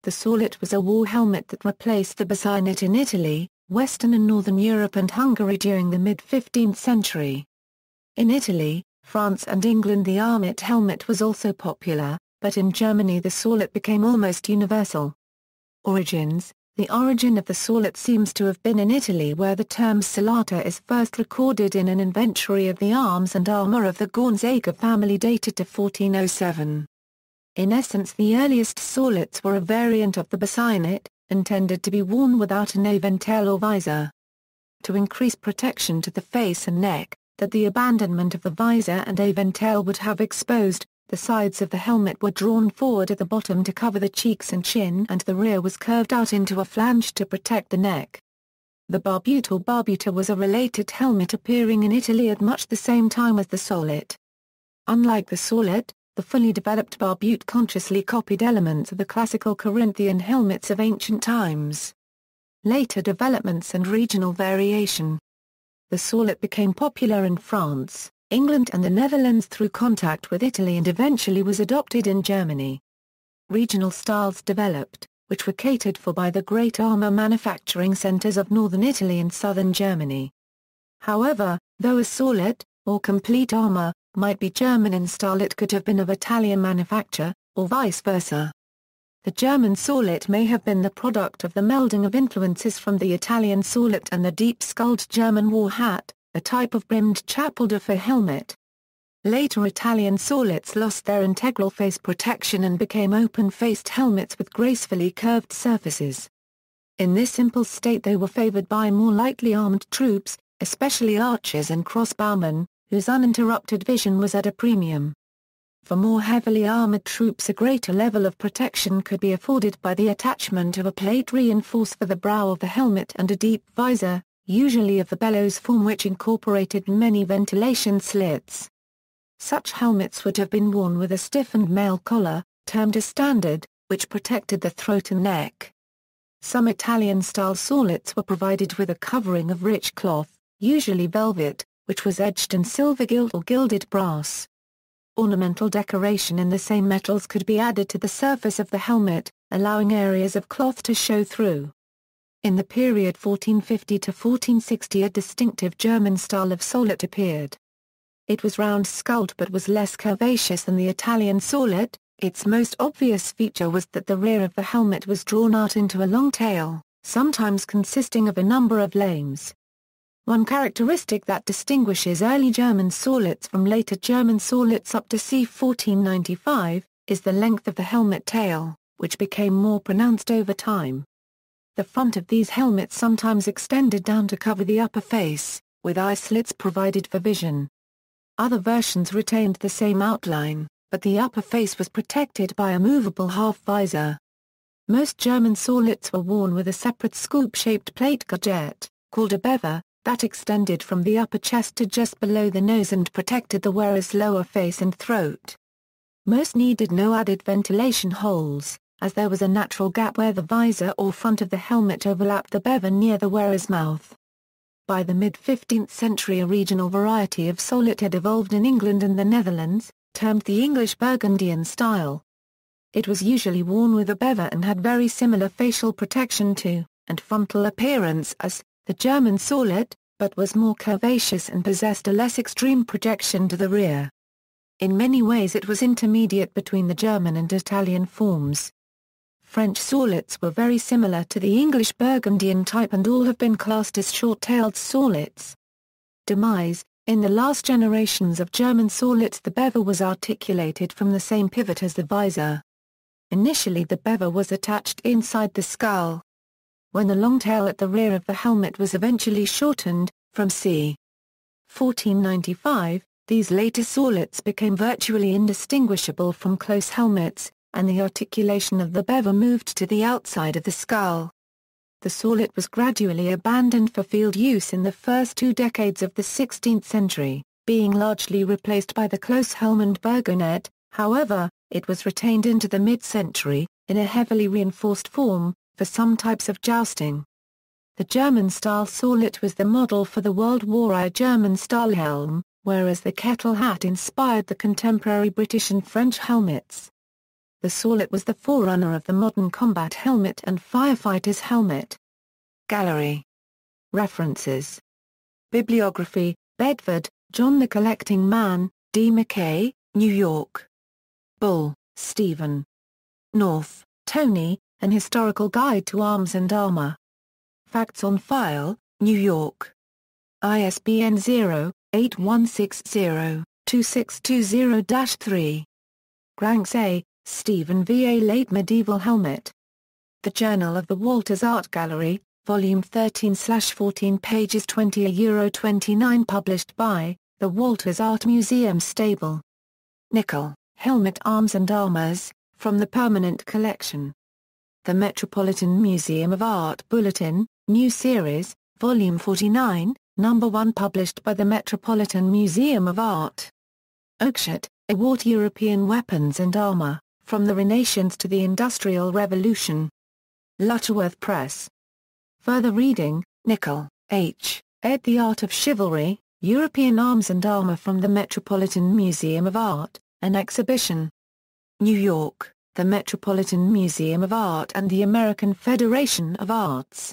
The Sallet was a war helmet that replaced the bascinet in Italy, Western and Northern Europe and Hungary during the mid-15th century. In Italy, France and England the armet helmet was also popular, but in Germany the Sallet became almost universal. Origins: the origin of the Sallet seems to have been in Italy, where the term salata is first recorded in an inventory of the arms and armour of the Gonzaga family dated to 1407. In essence, the earliest Sallets were a variant of the bascinet, intended to be worn without an aventail or visor. To increase protection to the face and neck, that the abandonment of the visor and aventail would have exposed, the sides of the helmet were drawn forward at the bottom to cover the cheeks and chin, and the rear was curved out into a flange to protect the neck. The barbute or barbuta was a related helmet appearing in Italy at much the same time as the Sallet. Unlike the Sallet, the fully developed barbute consciously copied elements of the classical Corinthian helmets of ancient times. Later developments and regional variation. The Sallet became popular in France, England and the Netherlands through contact with Italy, and eventually was adopted in Germany. Regional styles developed, which were catered for by the great armour manufacturing centres of northern Italy and southern Germany. However, though a Sallet, or complete armour, might be German in style, it could have been of Italian manufacture, or vice versa. The German Sallet may have been the product of the melding of influences from the Italian Sallet and the deep-skulled German war hat, a type of brimmed chapelderfer helmet. Later Italian Sallets lost their integral face protection and became open-faced helmets with gracefully curved surfaces. In this simple state they were favoured by more lightly armed troops, especially archers and crossbowmen, whose uninterrupted vision was at a premium. For more heavily armoured troops a greater level of protection could be afforded by the attachment of a plate reinforced for the brow of the helmet and a deep visor, usually of the bellows form, which incorporated many ventilation slits. Such helmets would have been worn with a stiffened mail collar, termed a standard, which protected the throat and neck. Some Italian-style Sallets were provided with a covering of rich cloth, usually velvet, which was edged in silver gilt or gilded brass. Ornamental decoration in the same metals could be added to the surface of the helmet, allowing areas of cloth to show through. In the period 1450 to 1460 a distinctive German style of Sallet appeared. It was round-skulled but was less curvaceous than the Italian Sallet. Its most obvious feature was that the rear of the helmet was drawn out into a long tail, sometimes consisting of a number of lames. One characteristic that distinguishes early German Sallets from later German Sallets up to c. 1495, is the length of the helmet tail, which became more pronounced over time. The front of these helmets sometimes extended down to cover the upper face, with eye slits provided for vision. Other versions retained the same outline, but the upper face was protected by a movable half-visor. Most German Sallets were worn with a separate scoop-shaped plate gorget, called a bever, that extended from the upper chest to just below the nose and protected the wearer's lower face and throat. Most needed no added ventilation holes, as there was a natural gap where the visor or front of the helmet overlapped the bever near the wearer's mouth. By the mid-15th century a regional variety of Sallet had evolved in England and the Netherlands, termed the English Burgundian style. It was usually worn with a bever and had very similar facial protection to, and frontal appearance as, the German Sallet, but was more curvaceous and possessed a less extreme projection to the rear. In many ways it was intermediate between the German and Italian forms. French Sallets were very similar to the English Burgundian type and all have been classed as short-tailed Sallets. Demise: in the last generations of German Sallets the bever was articulated from the same pivot as the visor. Initially the bever was attached inside the skull. When the long tail at the rear of the helmet was eventually shortened, from c. 1495, these later Sallets became virtually indistinguishable from close helmets, and the articulation of the bever moved to the outside of the skull. The Sallet was gradually abandoned for field use in the first 2 decades of the 16th century, being largely replaced by the close helm and burgonet. However, it was retained into the mid-century, in a heavily reinforced form, for some types of jousting. The German-style Sallet was the model for the World War I German-style helm, whereas the kettle hat inspired the contemporary British and French helmets. The Sallet was the forerunner of the modern combat helmet and firefighter's helmet. Gallery. References. Bibliography, Bedford, John the Collecting Man, D. McKay, New York. Bull, Stephen. North, Tony, An Historical Guide to Arms and Armor. Facts on File, New York. ISBN 0-8160-2620-3. Granks A., Stephen V. A Late Medieval Helmet. The Journal of the Walters Art Gallery, Volume 13/14 pages 20–29 published by, the Walters Art Museum Stable. Nickel, Helmet Arms and Armors, from the Permanent Collection. The Metropolitan Museum of Art Bulletin, New Series, Volume 49, Number 1 published by the Metropolitan Museum of Art. Oakeshott, Award European Weapons and Armor, From the Renaissance to the Industrial Revolution. Lutterworth Press. Further reading, Nickel, H., ed. The Art of Chivalry, European Arms and Armor from the Metropolitan Museum of Art, an exhibition. New York, the Metropolitan Museum of Art and the American Federation of Arts.